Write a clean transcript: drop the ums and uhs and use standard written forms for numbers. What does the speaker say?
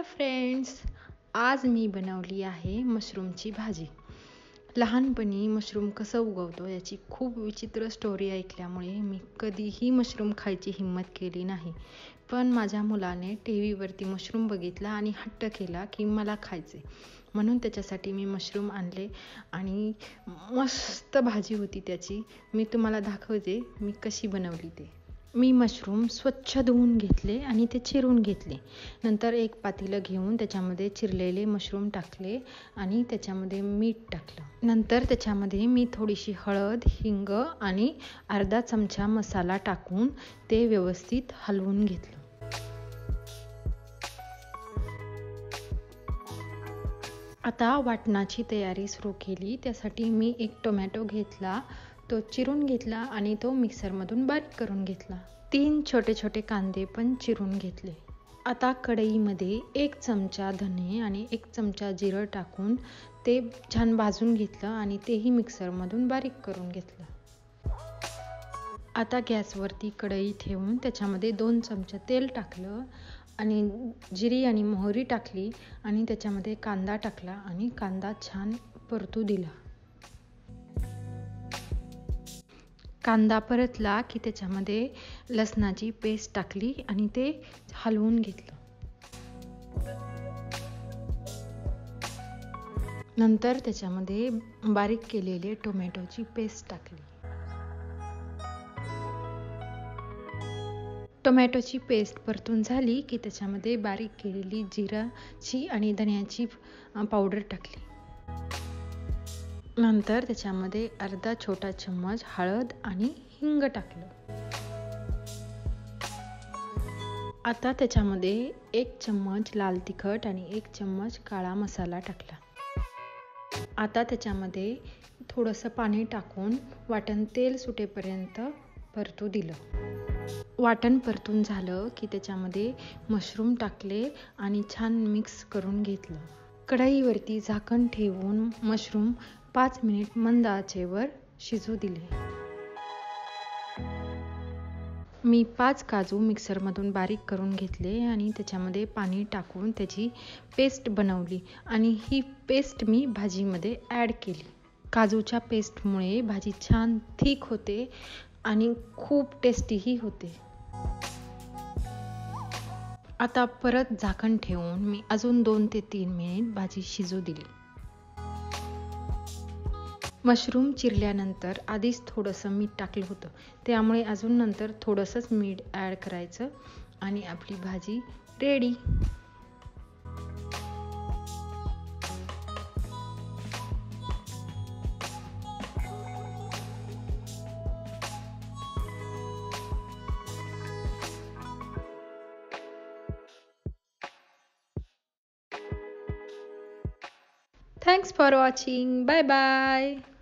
Friends, आज मी बनवली आहे मशरूमची भाजी. लहानपणी मशरूम कसं उगवतो याची खूप विचित्र स्टोरी ऐकल्यामुळे मी कधीही मशरूम खायची हिंमत केली नाही. पण माझ्या मुलाने टीव्हीवरती मशरूम बघितला आणि हट्ट केला की मला खायचे. म्हणून त्याच्यासाठी मी मशरूम आणले आणि मस्त भाजी होती त्याची. मी तुम्हाला दाखवते मी कशी बनवली ते. मी मशरूम स्वच्छ धुवून घेतले आणि ते चिरून घेतले. नंतर एक पातेलं घेऊन त्याच्यामध्ये चिरलेले मशरूम टाकले आणि त्याच्यामध्ये मीठ टाकलं. नंतर त्याच्यामध्ये मी थोडीशी हळद, हिंग आणि अर्धा चमचा मसाला टाकून ते व्यवस्थित हलवून घेतलं. आता वाटणाची तयारी सुरू केली. त्यासाठी मी एक टोमॅटो घेतला, तो चिरून घेतला आणि तो मिक्सरमधून बारीक करून घेतला. 3 छोटे छोटे कांदे पण चिरून घेतले. आता कढईमध्ये 1 चमचा धने आणि 1 चमचा जिरं टाकून ते छान भाजून घेतलं आणि तेही मिक्सरमधून बारीक करून घेतलं. आता गॅसवरती कढई ठेवून त्याच्यामध्ये 2 चमचे तेल टाकलं आणि जिरी आणि मोहरी टाकली आणि त्याच्यामध्ये कांदा टाकला आणि कांदा छान परतू दिला. कांदा परतला की त्याच्यामध्ये लसणाची पेस्ट टाकली आणि ते हलवून घेतलं. नंतर त्याच्यामध्ये बारीक केलेले टोमॅटोची पेस्ट टाकली. टोमॅटोची पेस्ट परतून झाली की त्याच्यामध्ये बारीक केलेली जिराची आणि धन्याची पावडर टाकली. नंतर त्याच्यामध्ये अर्धा छोटा चम्मच हळद आणि हिंग टाकलं. आता त्याच्यामध्ये 1 चम्मच लाल तिखट आणि 1 चम्मच काळा मसाला टाकला. आता त्याच्यामध्ये थोडंसं पाणी टाकून वाटण तेल सुटेपर्यंत परतू दिलं. वाटण परतून झालं की त्याच्यामध्ये मशरूम टाकले आणि छान मिक्स करून घेतलं. कढईवरती झाकण ठेवून मशरूम 5 मिनिट मंद आचेवर शिजू दिले. मी 5 काजू मिक्सरमधून बारीक करून घेतले आणि त्याच्यामध्ये पाणी टाकून त्याची पेस्ट बनवली आणि ही पेस्ट मी भाजीमध्ये ॲड केली. काजूच्या पेस्टमुळे भाजी छान थिक होते आणि खूप टेस्टीही होते. आता परत झाकण ठेवून मी अजून 2 ते 3 मिनिट भाजी शिजू दिली. मशरूम चिरल्यानंतर आधीच थोडंसं मीठ टाकलं होतं, त्यामुळे अजून नंतर थोडंसंच मीठ ॲड करायचं आणि आपली भाजी ready. Thanks for watching. Bye bye.